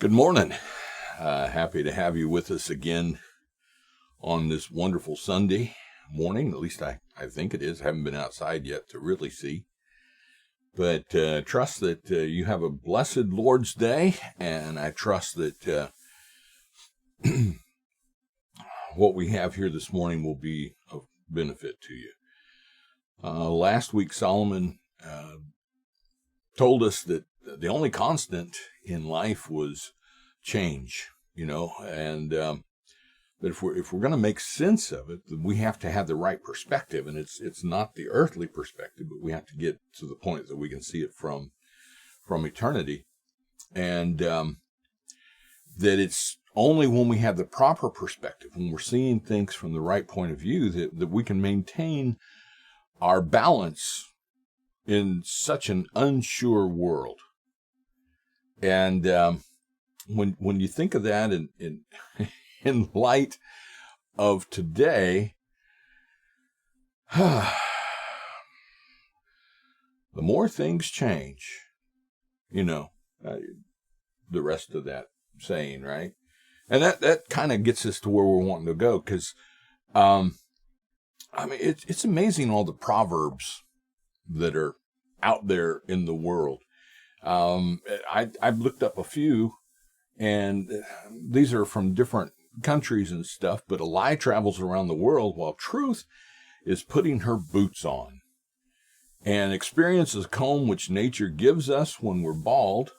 Good morning. Happy to have you with us again on this wonderful Sunday morning. At least I think it is. I haven't been outside yet to really see. But trust that you have a blessed Lord's Day, and I trust that what we have here this morning will be of benefit to you. Last week, Solomon told us that the only constant in life was change, and but if we're going to make sense of it, we have to have the right perspective, and it's not the earthly perspective, but we have to get to the point that we can see it from eternity, and that it's only when we have the proper perspective, when we're seeing things from the right point of view, that we can maintain our balance in such an unsure world. And when you think of that in light of today, the more things change, the rest of that saying, right? And that kind of gets us to where we're wanting to go, because it's amazing all the proverbs that are out there in the world. I've looked up a few, and these are from different countries and stuff, but a lie travels around the world while truth is putting her boots on. And experience is a comb which nature gives us when we're bald.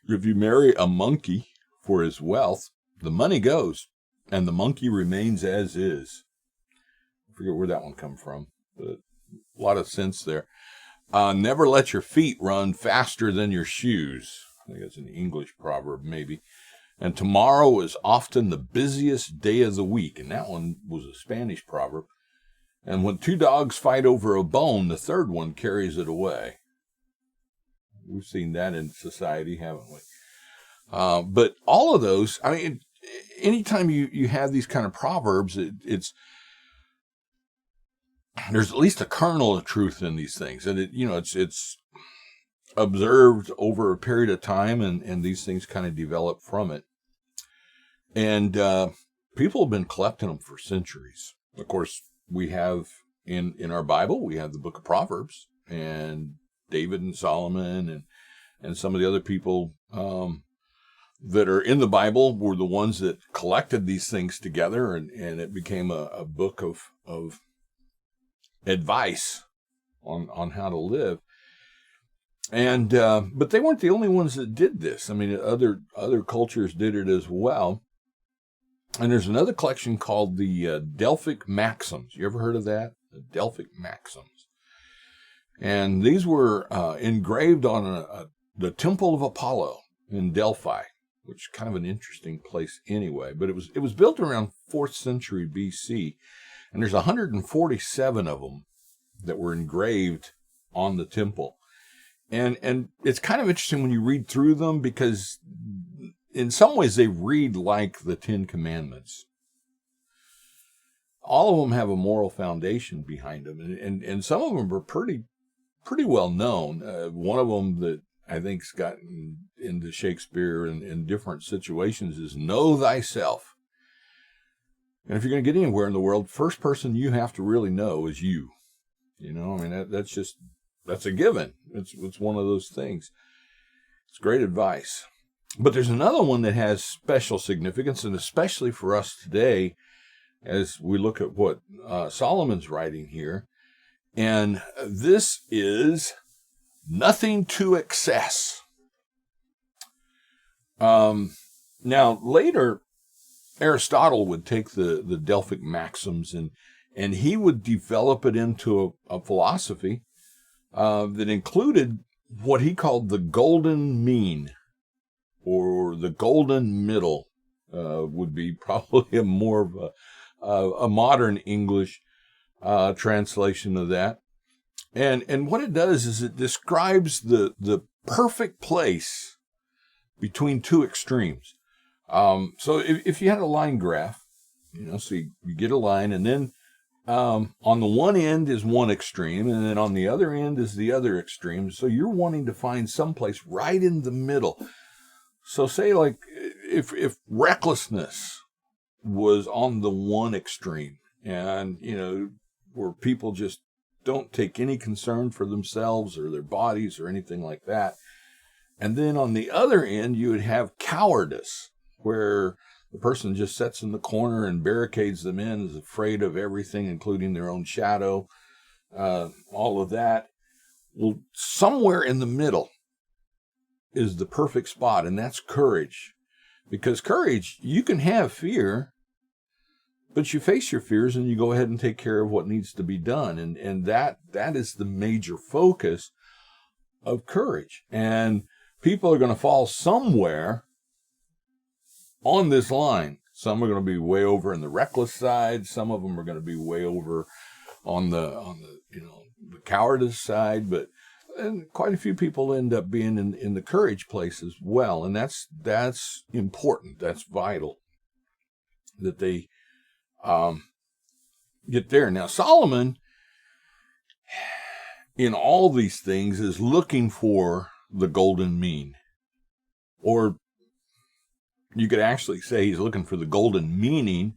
If you marry a monkey for his wealth, the money goes, and the monkey remains as is. I forget where that one come from, but a lot of sense there. Never let your feet run faster than your shoes. I think it's an English proverb, maybe. And tomorrow is often the busiest day of the week. And that one was a Spanish proverb. And when two dogs fight over a bone, the third one carries it away. We've seen that in society, haven't we? But all of those, anytime you have these kind of proverbs, there's at least a kernel of truth in these things, and it's observed over a period of time, and these things kind of develop from it. And people have been collecting them for centuries. Of course, we have in our Bible, we have the book of Proverbs, and David and Solomon and some of the other people that are in the Bible were the ones that collected these things together, and it became a book of advice on how to live. And but they weren't the only ones that did this. Other cultures did it as well. And there's another collection called the Delphic Maxims. You ever heard of that? The Delphic Maxims. And these were engraved on the Temple of Apollo in Delphi, which is kind of an interesting place anyway. But it was built around 4th century BC. And there's 147 of them that were engraved on the temple. And it's kind of interesting when you read through them, because in some ways they read like the Ten Commandments. All of them have a moral foundation behind them. And some of them are pretty well known. One of them that I think's gotten into Shakespeare in different situations is "Know thyself." And if you're going to get anywhere in the world, first person you have to really know is you. That's a given. It's one of those things. It's great advice. But there's another one that has special significance, and especially for us today, as we look at what Solomon's writing here. And this is nothing to excess. Now, later, Aristotle would take the Delphic Maxims and he would develop it into a philosophy that included what he called the golden mean, or the golden middle, would be probably a more of a modern English translation of that. And what it does is it describes the perfect place between two extremes. So if you had a line graph, so you get a line, and then on the one end is one extreme, and then on the other end is the other extreme. So you're wanting to find someplace right in the middle. So say like if recklessness was on the one extreme, and where people just don't take any concern for themselves or their bodies or anything like that. And then on the other end, you would have cowardice, where the person just sits in the corner and barricades them in, is afraid of everything, including their own shadow, all of that. Well, somewhere in the middle is the perfect spot, and that's courage. Because courage, you can have fear, but you face your fears and you go ahead and take care of what needs to be done. And that is the major focus of courage. And people are going to fall somewhere on this line. Some are going to be way over in the reckless side. Some of them are going to be way over on the the cowardice side. And quite a few people end up being in the courage place as well. And that's important. That's vital that they get there. Now, Solomon, in all these things, is looking for the golden mean. Or you could actually say he's looking for the golden meaning,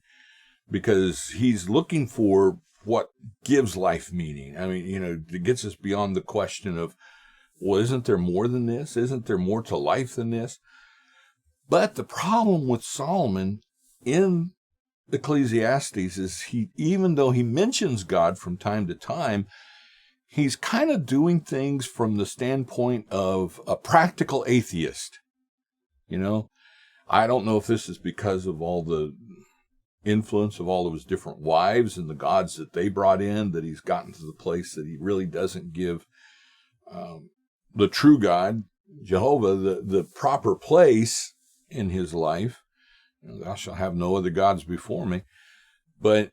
because he's looking for what gives life meaning. I mean, it gets us beyond the question of, well, isn't there more than this? Isn't there more to life than this? But the problem with Solomon in Ecclesiastes is even though he mentions God from time to time, he's kind of doing things from the standpoint of a practical atheist. I don't know if this is because of all the influence of all of his different wives and the gods that they brought in, that he's gotten to the place that he really doesn't give the true God, Jehovah, the proper place in his life. Thou shalt have no other gods before me. But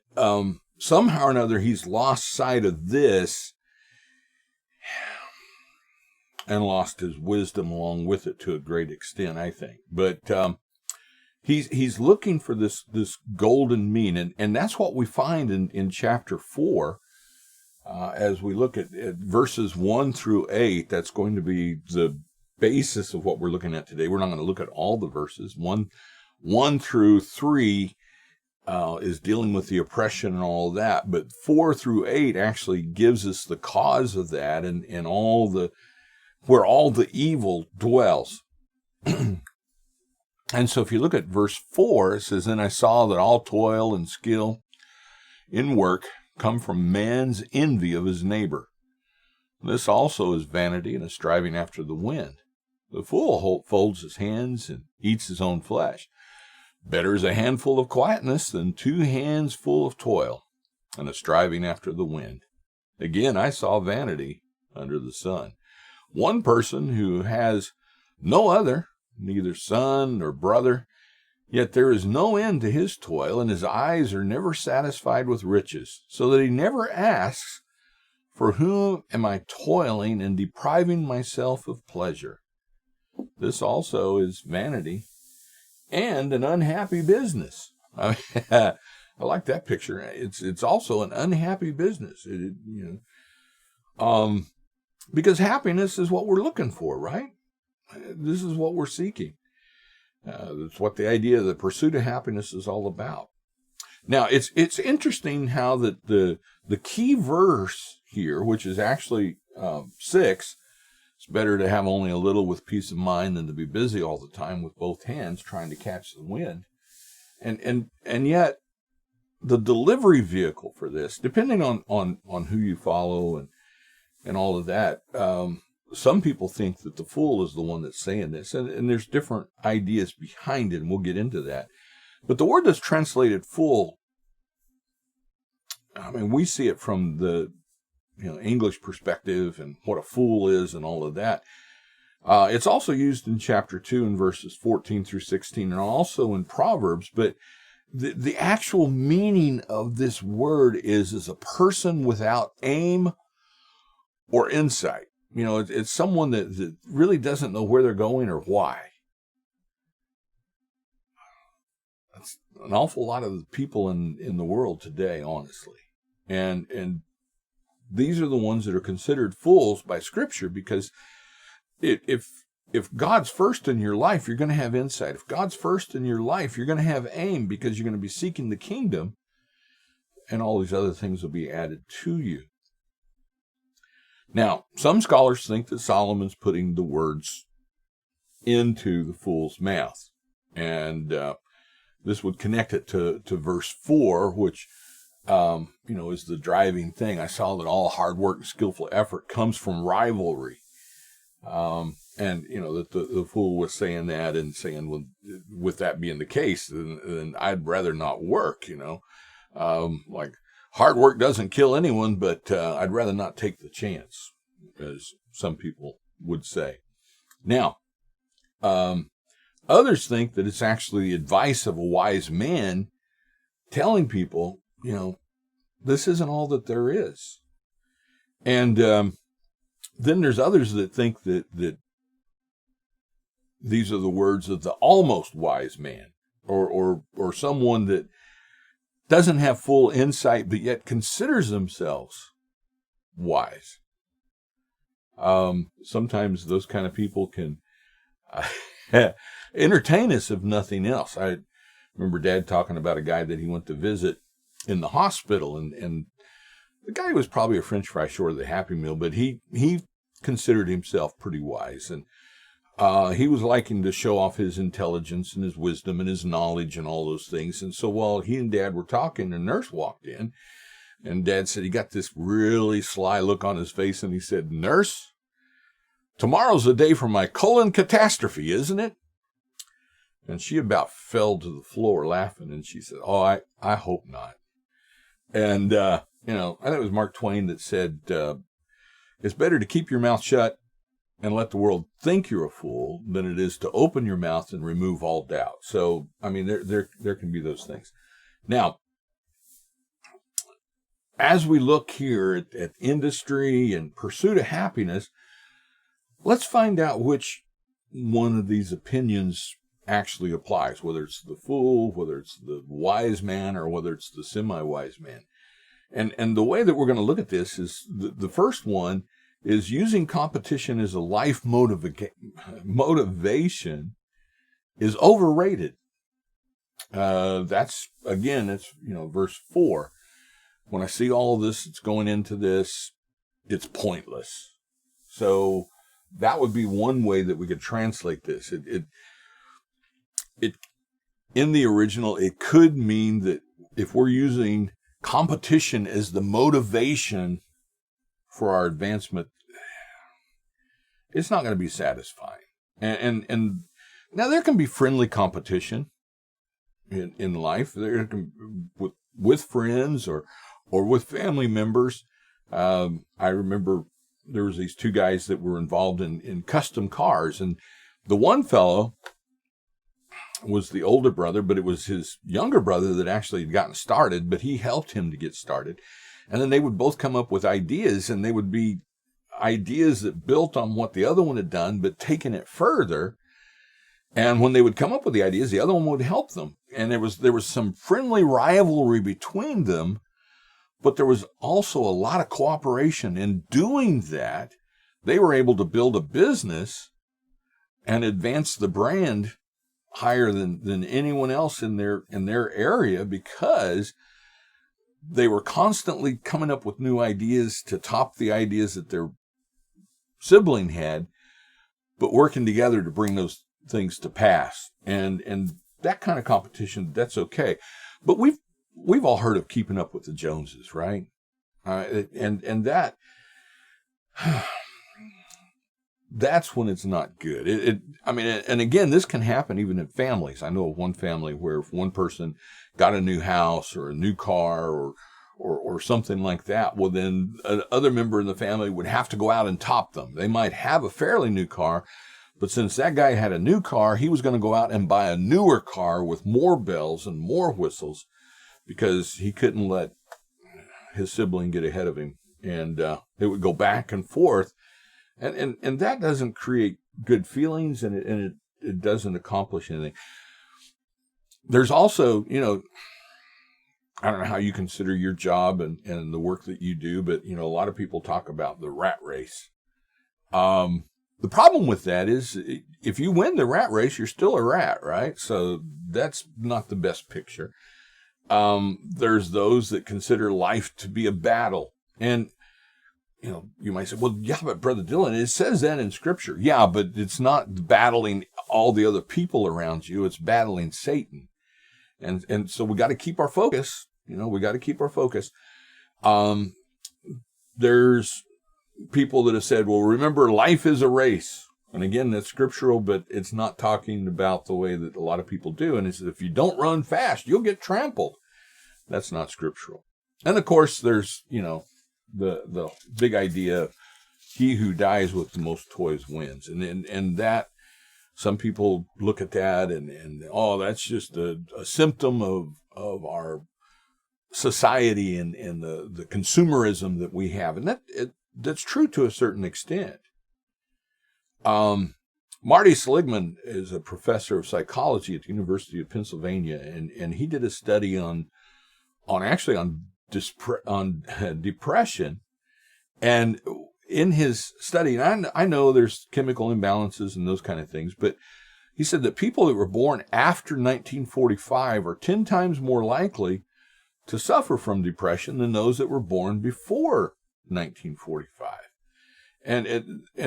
somehow or another, he's lost sight of this and lost his wisdom along with it to a great extent, I think. But he's looking for this golden mean, and that's what we find in chapter 4. As we look at verses 1 through 8, that's going to be the basis of what we're looking at today. We're not going to look at all the verses. 1 through 3 is dealing with the oppression and all of that, but 4 through 8 actually gives us the cause of that and where all the evil dwells. And so if you look at verse 4, it says, "Then I saw that all toil and skill in work come from man's envy of his neighbor. This also is vanity and a striving after the wind. The fool folds his hands and eats his own flesh. Better is a handful of quietness than 2 hands full of toil and a striving after the wind. Again, I saw vanity under the sun. One person who has no other, neither son nor brother, yet there is no end to his toil, and his eyes are never satisfied with riches, so that he never asks, for whom am I toiling and depriving myself of pleasure? This also is vanity and an unhappy business." I like that picture. It's also an unhappy business. Because happiness is what we're looking for, right? This is what we're seeking. That's what the idea of the pursuit of happiness is all about. Now, it's interesting how that the key verse here, which is actually 6, it's better to have only a little with peace of mind than to be busy all the time with both hands trying to catch the wind. And yet the delivery vehicle for this, depending on who you follow and all of that, some people think that the fool is the one that's saying this, and there's different ideas behind it, and we'll get into that. But the word that's translated fool, I mean, we see it from the English perspective and what a fool is and all of that. It's also used in chapter 2 in verses 14 through 16, and also in Proverbs. But the actual meaning of this word is a person without aim or insight. It's someone that really doesn't know where they're going or why. That's an awful lot of the people in the world today, honestly. And these are the ones that are considered fools by Scripture, because if God's first in your life, you're going to have insight. If God's first in your life, you're going to have aim, because you're going to be seeking the kingdom, and all these other things will be added to you. Now, some scholars think that Solomon's putting the words into the fool's mouth. And this would connect it to verse 4, which, is the driving thing. I saw that all hard work and skillful effort comes from rivalry. And, that the fool was saying that and saying, well, with that being the case, then I'd rather not work, like hard work doesn't kill anyone, but I'd rather not take the chance, as some people would say. Now, others think that it's actually the advice of a wise man telling people, this isn't all that there is. And then there's others that think that these are the words of the almost wise man, or someone that doesn't have full insight, but yet considers themselves wise. Sometimes those kind of people can entertain us, if nothing else. I remember Dad talking about a guy that he went to visit in the hospital, and the guy was probably a French fry short of the Happy Meal, but he considered himself pretty wise, and he was liking to show off his intelligence and his wisdom and his knowledge and all those things. And so while he and Dad were talking, a nurse walked in, and Dad said he got this really sly look on his face, and he said, "Nurse, tomorrow's the day for my colon catastrophe, isn't it?" And she about fell to the floor laughing, and she said, "Oh, I hope not." And, I think it was Mark Twain that said, it's better to keep your mouth shut and let the world think you're a fool than it is to open your mouth and remove all doubt. So, there can be those things. Now, as we look here at industry and pursuit of happiness, let's find out which one of these opinions actually applies, whether it's the fool, whether it's the wise man, or whether it's the semi-wise man. And the way that we're going to look at this is the first one is using competition as a life motivation is overrated. That's, again, it's, verse 4. When I see all of this, it's going into this, it's pointless. So that would be one way that we could translate this. It in the original, it could mean that if we're using competition as the motivation for our advancement, it's not going to be satisfying. And now there can be friendly competition in life. There can with friends or with family members. I remember there was these two guys that were involved in custom cars, and the one fellow was the older brother, but it was his younger brother that actually had gotten started, but he helped him to get started. And then they would both come up with ideas, and they would be ideas that built on what the other one had done, but taken it further. And when they would come up with the ideas, the other one would help them. And there was some friendly rivalry between them, but there was also a lot of cooperation. In doing that, they were able to build a business and advance the brand higher than anyone else in their area, because they were constantly coming up with new ideas to top the ideas that their sibling had, but working together to bring those things to pass. And that kind of competition, that's okay. But we've all heard of keeping up with the Joneses, right? And that that's when it's not good. And again, this can happen even in families. I know of one family where if one person got a new house or a new car or something like that, well, then another member in the family would have to go out and top them. They might have a fairly new car, but since that guy had a new car, he was going to go out and buy a newer car with more bells and more whistles, because he couldn't let his sibling get ahead of him. And it would go back and forth. And that doesn't create good feelings, and it doesn't accomplish anything. There's also, I don't know how you consider your job and the work that you do, but, a lot of people talk about the rat race. The problem with that is if you win the rat race, you're still a rat, right? So that's not the best picture. There's those that consider life to be a battle. And, you might say, well, yeah, but Brother Dylan, it says that in Scripture. Yeah, but it's not battling all the other people around you. It's battling Satan. And so we got to keep our focus. We got to keep our focus. There's people that have said, well, remember, life is a race. And again, that's scriptural, but it's not talking about the way that a lot of people do. And it's if you don't run fast, you'll get trampled. That's not scriptural. And of course, there's, the big idea, he who dies with the most toys wins. And that, some people look at that and that's just a symptom of our society and the consumerism that we have. And that's true to a certain extent. Marty Seligman is a professor of psychology at the University of Pennsylvania, and he did a study on depression. And in his study, and I know there's chemical imbalances and those kind of things, but he said that people that were born after 1945 are 10 times more likely to suffer from depression than those that were born before 1945. And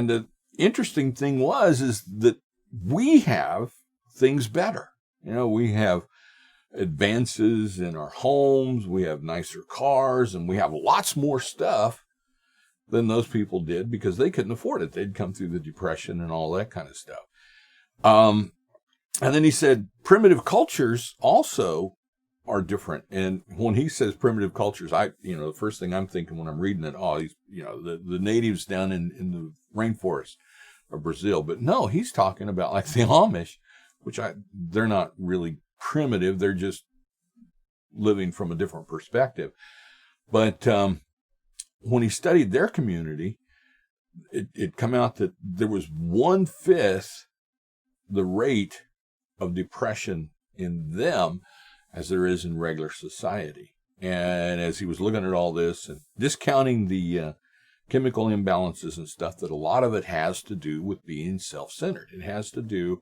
the interesting thing is that we have things better. We have advances in our homes, we have nicer cars, and we have lots more stuff than those people did because they couldn't afford it. They'd come through the Depression and all that kind of stuff. And then he said primitive cultures also are different. And when he says primitive cultures, the first thing I'm thinking when I'm reading it, the natives down in the rainforest of Brazil. But no, he's talking about like the Amish, which they're not really primitive. They're just living from a different perspective. But when he studied their community, it come out that there was 1/5 the rate of depression in them as there is in regular society. And as he was looking at all this and discounting the chemical imbalances and stuff, that a lot of it has to do with being self-centered. It has to do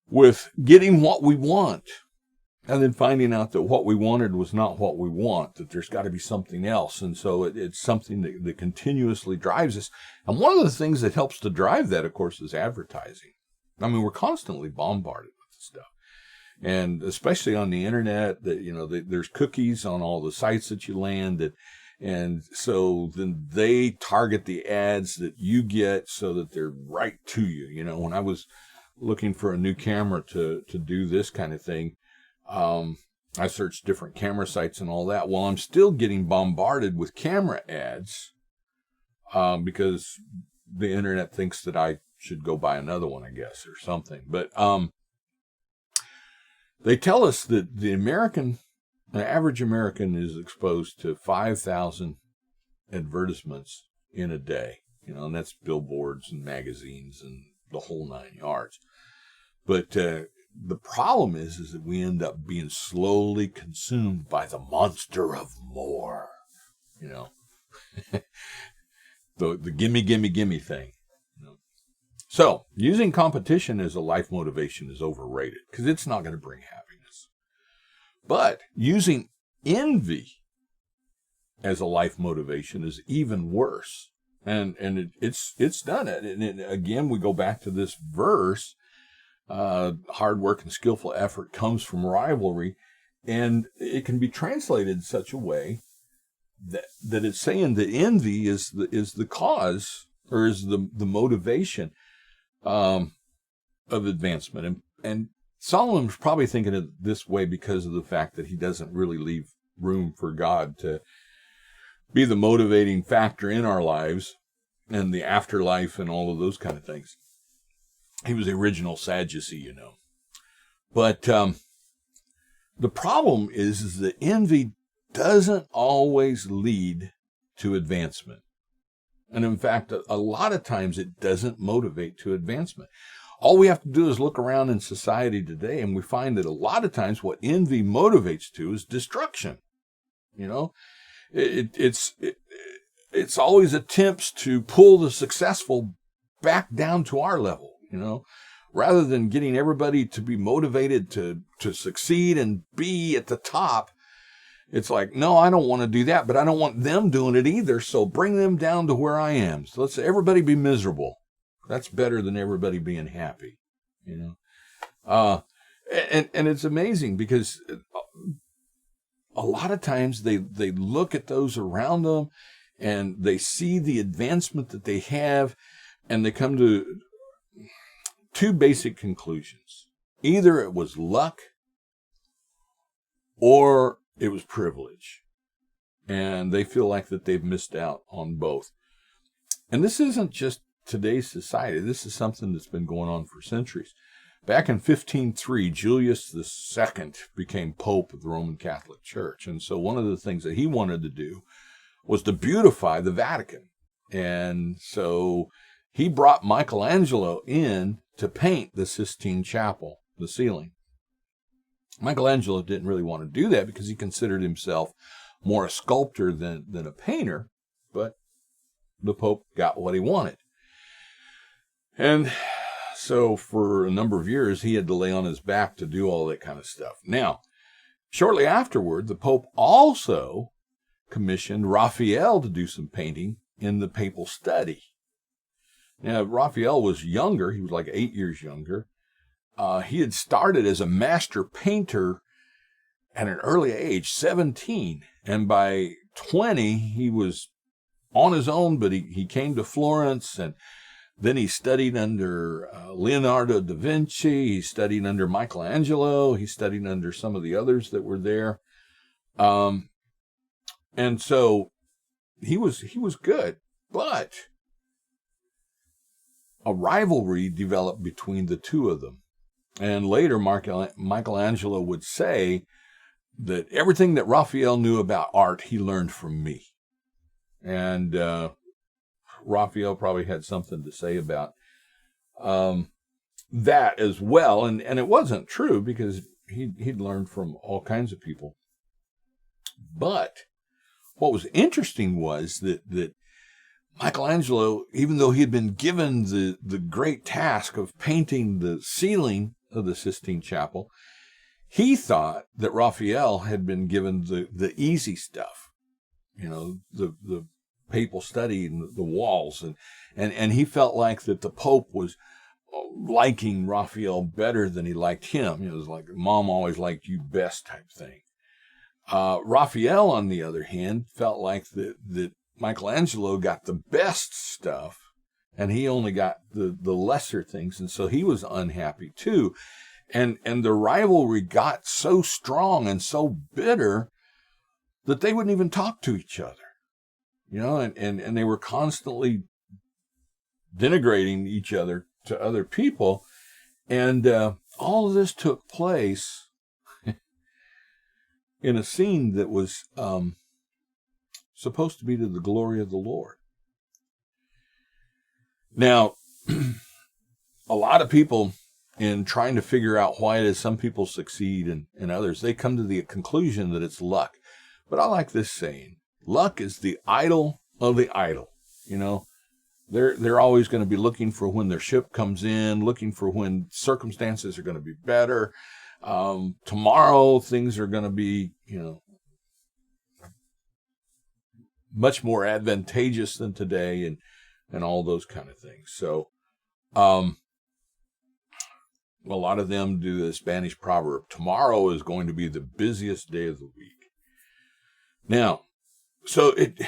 with getting what we want and then finding out that what we wanted was not what we want, that there's got to be something else. And so it's something that continuously drives us. And one of the things that helps to drive that, of course, is advertising. I mean, we're constantly bombarded with this stuff. And especially on the internet, there's cookies on all the sites that you land. And so then they target the ads that you get so that they're right to you. When I was looking for a new camera to do this kind of thing, I searched different camera sites and all that. Well, I'm still getting bombarded with camera ads because the internet thinks that I should go buy another one, I guess, or something. But they tell us that the average American is exposed to 5,000 advertisements in a day, and that's billboards and magazines and the whole 9 yards. But the problem is that we end up being slowly consumed by the monster of more, the gimme thing. So using competition as a life motivation is overrated because it's not going to bring happiness. But using envy as a life motivation is even worse. And it's done it. And again, we go back to this verse, hard work and skillful effort comes from rivalry. And it can be translated in such a way that it's saying that envy is the cause, or is the motivation of advancement. And Solomon's probably thinking of this way because of the fact that he doesn't really leave room for God to be the motivating factor in our lives and the afterlife and all of those kind of things. He was the original Sadducee, But the problem is that envy doesn't always lead to advancement. And in fact, a lot of times it doesn't motivate to advancement. All we have to do is look around in society today, and we find that a lot of times what envy motivates to is destruction. It's always attempts to pull the successful back down to our level, rather than getting everybody to be motivated to succeed and be at the top. It's like, no, I don't want to do that, but I don't want them doing it either. So bring them down to where I am. So let's everybody be miserable. That's better than everybody being happy, And it's amazing because a lot of times they look at those around them and they see the advancement that they have, and they come to two basic conclusions. Either it was luck or it was privilege. And they feel like that they've missed out on both. And this isn't just today's society. This is something that's been going on for centuries. Back in 1503, Julius II became Pope of the Roman Catholic Church. And so one of the things that he wanted to do was to beautify the Vatican. And so he brought Michelangelo in to paint the Sistine Chapel, the ceiling. Michelangelo didn't really want to do that because he considered himself more a sculptor than a painter, but the Pope got what he wanted. And so for a number of years, he had to lay on his back to do all that kind of stuff. Now, shortly afterward, the Pope also commissioned Raphael to do some painting in the papal study. Now, Raphael was younger. He was like 8 years younger. He had started as a master painter at an early age, 17. And by 20, he was on his own, but he came to Florence, and then he studied under Leonardo da Vinci. He studied under Michelangelo. He studied under some of the others that were there. And so he was good, but a rivalry developed between the two of them. And later, Michelangelo would say that everything that Raphael knew about art, he learned from me. And Raphael probably had something to say about that as well. And it wasn't true because he'd learned from all kinds of people. But what was interesting was that Michelangelo, even though he had been given the great task of painting the ceiling of the Sistine Chapel, he thought that Raphael had been given the easy stuff, the papal study and the walls, and he felt like that the Pope was liking Raphael better than he liked him. It was like mom always liked you best type thing. Raphael, on the other hand, felt like that Michelangelo got the best stuff and he only got the lesser things, and so he was unhappy too. And the rivalry got so strong and so bitter that they wouldn't even talk to each other. And they were constantly denigrating each other to other people. And all of this took place in a scene that was supposed to be to the glory of the Lord. Now, a lot of people, in trying to figure out why it is some people succeed and others, they come to the conclusion that it's luck. But I like this saying: luck is the idol of the idle. They're always going to be looking for when their ship comes in, looking for when circumstances are going to be better. Tomorrow things are going to be, much more advantageous than today, and all those kind of things. So, a lot of them do the Spanish proverb: tomorrow is going to be the busiest day of the week. Now, so it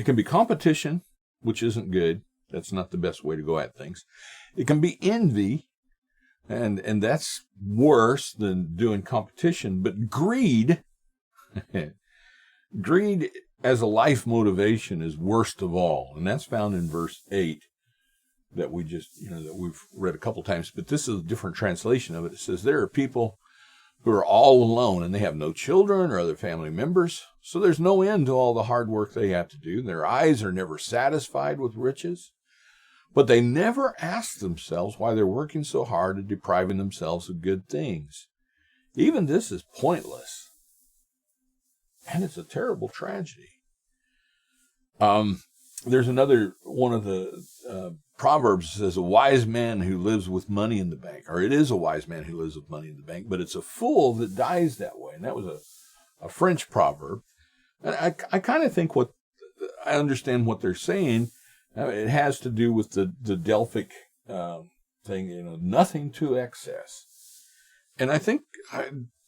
can be competition, which isn't good. That's not the best way to go at things. It can be envy, and that's worse than doing competition. But greed, greed as a life motivation is worst of all. And that's found in verse 8 that we just, that we've read a couple times. But this is a different translation of it. It says, there are people who are all alone and they have no children or other family members. So there's no end to all the hard work they have to do. Their eyes are never satisfied with riches. but they never ask themselves why they're working so hard and depriving themselves of good things. Even this is pointless. And it's a terrible tragedy. There's another one of the Proverbs that says, a wise man who lives with money in the bank, or it is a wise man who lives with money in the bank, but it's a fool that dies that way. And that was a French proverb. And I kind of think I understand what they're saying. It has to do with the Delphic thing, nothing to excess. And I think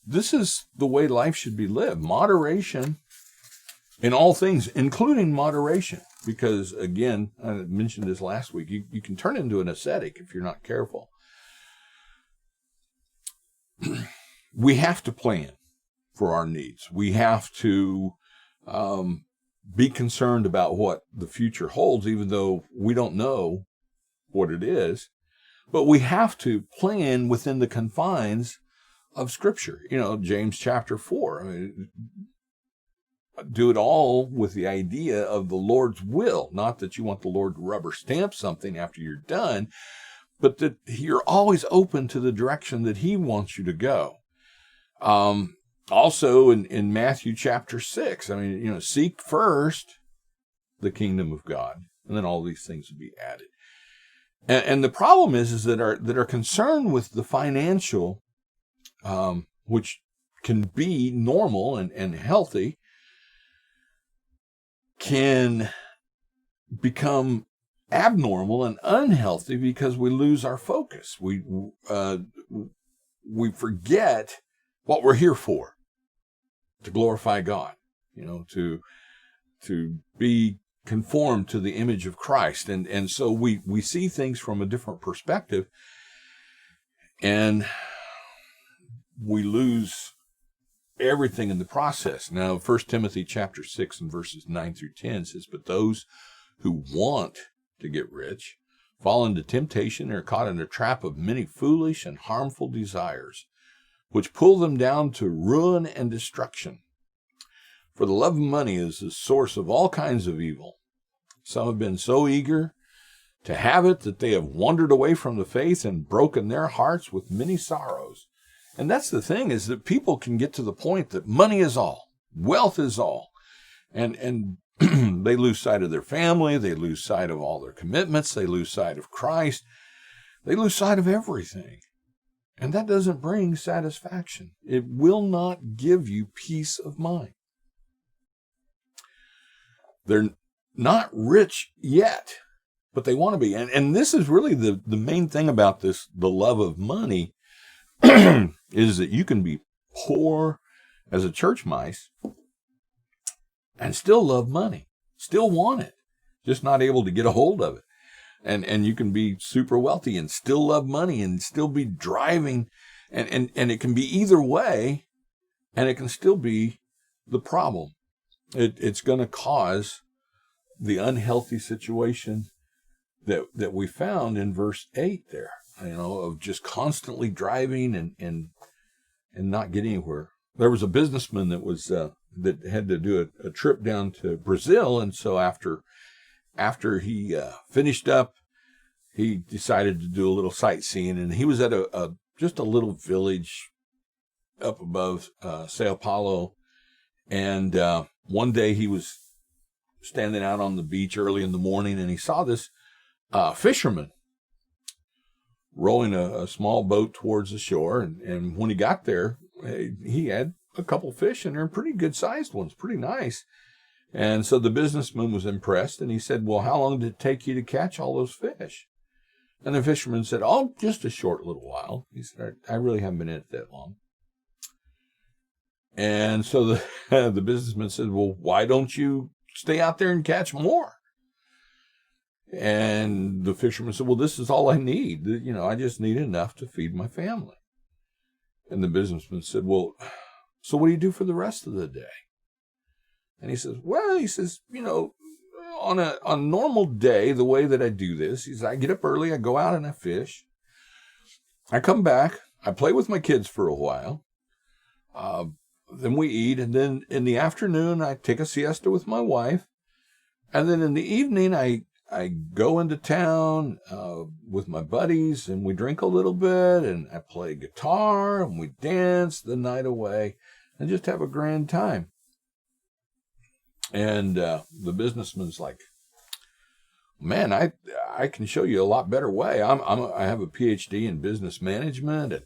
this is the way life should be lived. Moderation in all things, including moderation. Because, again, I mentioned this last week, you can turn into an ascetic if you're not careful. We have to plan for our needs. We have to be concerned about what the future holds, even though we don't know what it is. But we have to plan within the confines of Scripture. James chapter 4. Do it all with the idea of the Lord's will. Not that you want the Lord to rubber stamp something after you're done, but that you're always open to the direction that He wants you to go. Also in Matthew chapter 6, seek first the kingdom of God, and then all these things will be added. And the problem is that are concerned with the financial, which can be normal and healthy, can become abnormal and unhealthy because we lose our focus. We forget what we're here for, to glorify God, to be conformed to the image of Christ. And so we see things from a different perspective, and we lose everything in the process. Now, 1 Timothy chapter 6 and verses 9 through 10 says, but those who want to get rich fall into temptation and are caught in a trap of many foolish and harmful desires, which pull them down to ruin and destruction. For the love of money is the source of all kinds of evil. Some have been so eager to have it that they have wandered away from the faith and broken their hearts with many sorrows. And that's the thing, is that people can get to the point that money is all, wealth is all, and they lose sight of their family, they lose sight of all their commitments, they lose sight of Christ, they lose sight of everything. And that doesn't bring satisfaction. It will not give you peace of mind. They're not rich yet, but they want to be. And this is really the main thing about this, the love of money, is that you can be poor as a church mice and still love money, still want it, just not able to get a hold of it. And you can be super wealthy and still love money and still be driving. And it can be either way, and it can still be the problem. It's going to cause the unhealthy situation that we found in verse 8 there, of just constantly driving and not getting anywhere. There was a businessman that was that had to do a trip down to Brazil, and so after he finished up, he decided to do a little sightseeing, and he was at just a little village up above Sao Paulo, and one day he was standing out on the beach early in the morning, and he saw this fisherman rowing a small boat towards the shore, and when he got there, he had a couple fish, and they're pretty good-sized ones, pretty nice. And so the businessman was impressed, and he said, well, how long did it take you to catch all those fish? And the fisherman said, oh, just a short little while. He said, I really haven't been in it that long. And so the businessman said, well, why don't you stay out there and catch more? And the fisherman said, well, this is all I need. I just need enough to feed my family. And the businessman said, well, so what do you do for the rest of the day? And he says, on a normal day, the way that I do this is I get up early, I go out and I fish. I come back, I play with my kids for a while. Then we eat, and then in the afternoon, I take a siesta with my wife. And then in the evening, I I go into town with my buddies, and we drink a little bit, and I play guitar, and we dance the night away, and just have a grand time. And the businessman's like, man, I can show you a lot better way. I have a PhD in business management,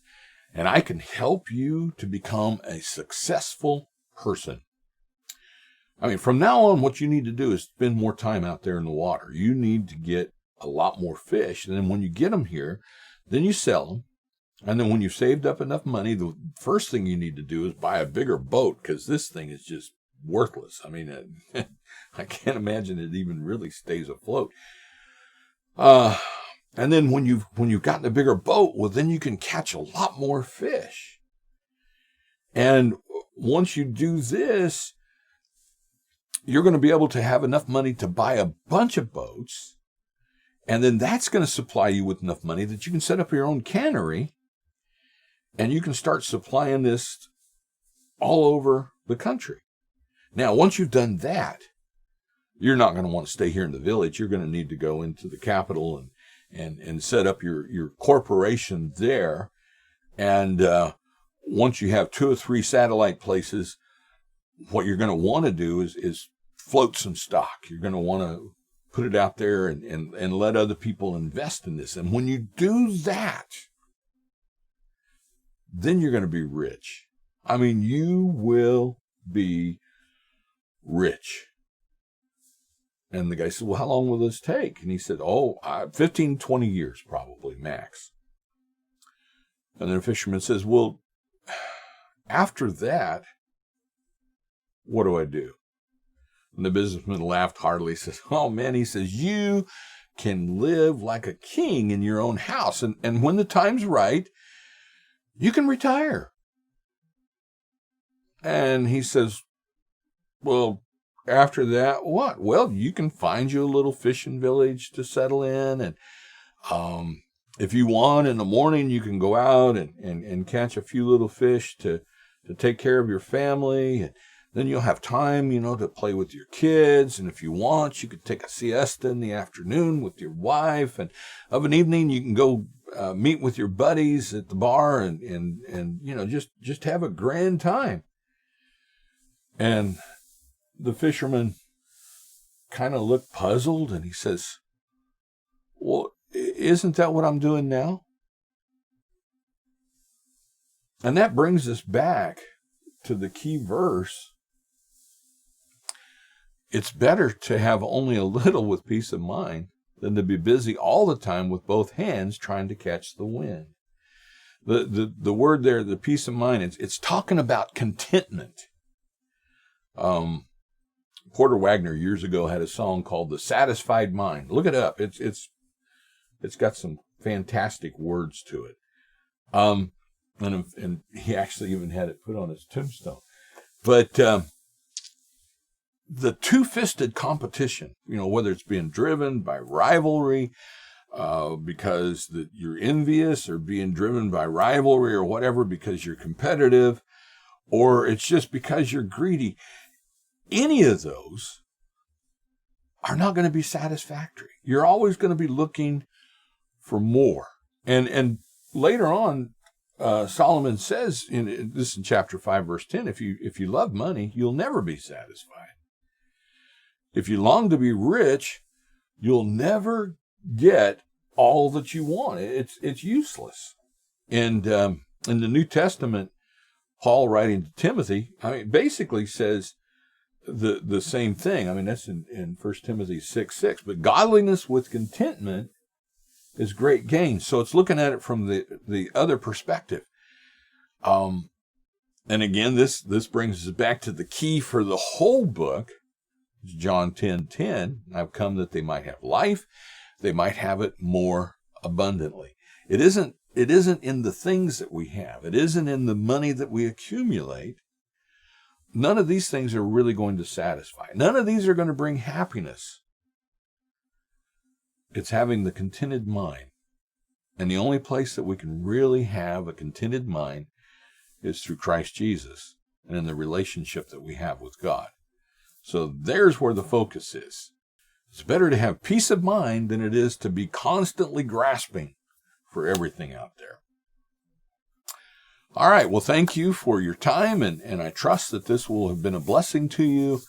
and I can help you to become a successful person. I mean, from now on, what you need to do is spend more time out there in the water. You need to get a lot more fish. And then when you get them here, then you sell them. And then when you've saved up enough money, the first thing you need to do is buy a bigger boat, because this thing is just worthless. I mean, I can't imagine it even really stays afloat. And then when you've gotten a bigger boat, well, then you can catch a lot more fish. And once you do this, you're going to be able to have enough money to buy a bunch of boats. And then that's going to supply you with enough money that you can set up your own cannery, and you can start supplying this all over the country. Now, once you've done that, you're not going to want to stay here in the village. You're going to need to go into the capital and set up your corporation there. And once you have 2 or 3 satellite places, what you're going to want to do is float some stock. You're going to want to put it out there and let other people invest in this. And when you do that, then you're going to be rich. I mean, you will be rich. And the guy said, well, how long will this take? And he said, 15, 20 years probably, max. And then the fisherman says, well, after that, what do I do? And the businessman laughed heartily, says, oh man, he says, you can live like a king in your own house. And when the time's right, you can retire. And he says, well, after that, what? Well, you can find you a little fishing village to settle in. And if you want, in the morning, you can go out and catch a few little fish to take care of your family. And then you'll have time, to play with your kids. And if you want, you could take a siesta in the afternoon with your wife. And of an evening, you can go meet with your buddies at the bar and just have a grand time. And the fisherman kind of looked puzzled, and he says, well, isn't that what I'm doing now? And that brings us back to the key verse. It's better to have only a little with peace of mind than to be busy all the time with both hands trying to catch the wind. The word there, the peace of mind, it's talking about contentment. Porter Wagner years ago had a song called "The Satisfied Mind." Look it up. It's got some fantastic words to it. And he actually even had it put on his tombstone. But the two-fisted competition, whether it's being driven by rivalry, because you're envious, or being driven by rivalry or whatever because you're competitive, or it's just because you're greedy, any of those are not going to be satisfactory. You're always going to be looking for more. And later on, Solomon says, in chapter 5, verse 10, if you love money, you'll never be satisfied. If you long to be rich, you'll never get all that you want. It's useless. And in the New Testament, Paul, writing to Timothy, basically says the same thing. That's in 1 Timothy 6:6. But godliness with contentment is great gain. So it's looking at it from the other perspective. And again, this brings us back to the key for the whole book. John 10:10. I've come that they might have life. They might have it more abundantly. It isn't in the things that we have. It isn't in the money that we accumulate. None of these things are really going to satisfy. None of these are going to bring happiness. It's having the contented mind. And the only place that we can really have a contented mind is through Christ Jesus and in the relationship that we have with God. So there's where the focus is. It's better to have peace of mind than it is to be constantly grasping for everything out there. All right. Well, thank you for your time, and I trust that this will have been a blessing to you,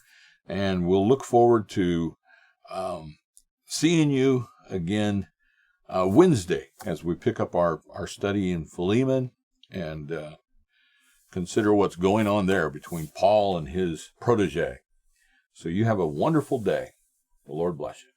and we'll look forward to seeing you again Wednesday as we pick up our study in Philemon and consider what's going on there between Paul and his protege. So you have a wonderful day. The Lord bless you.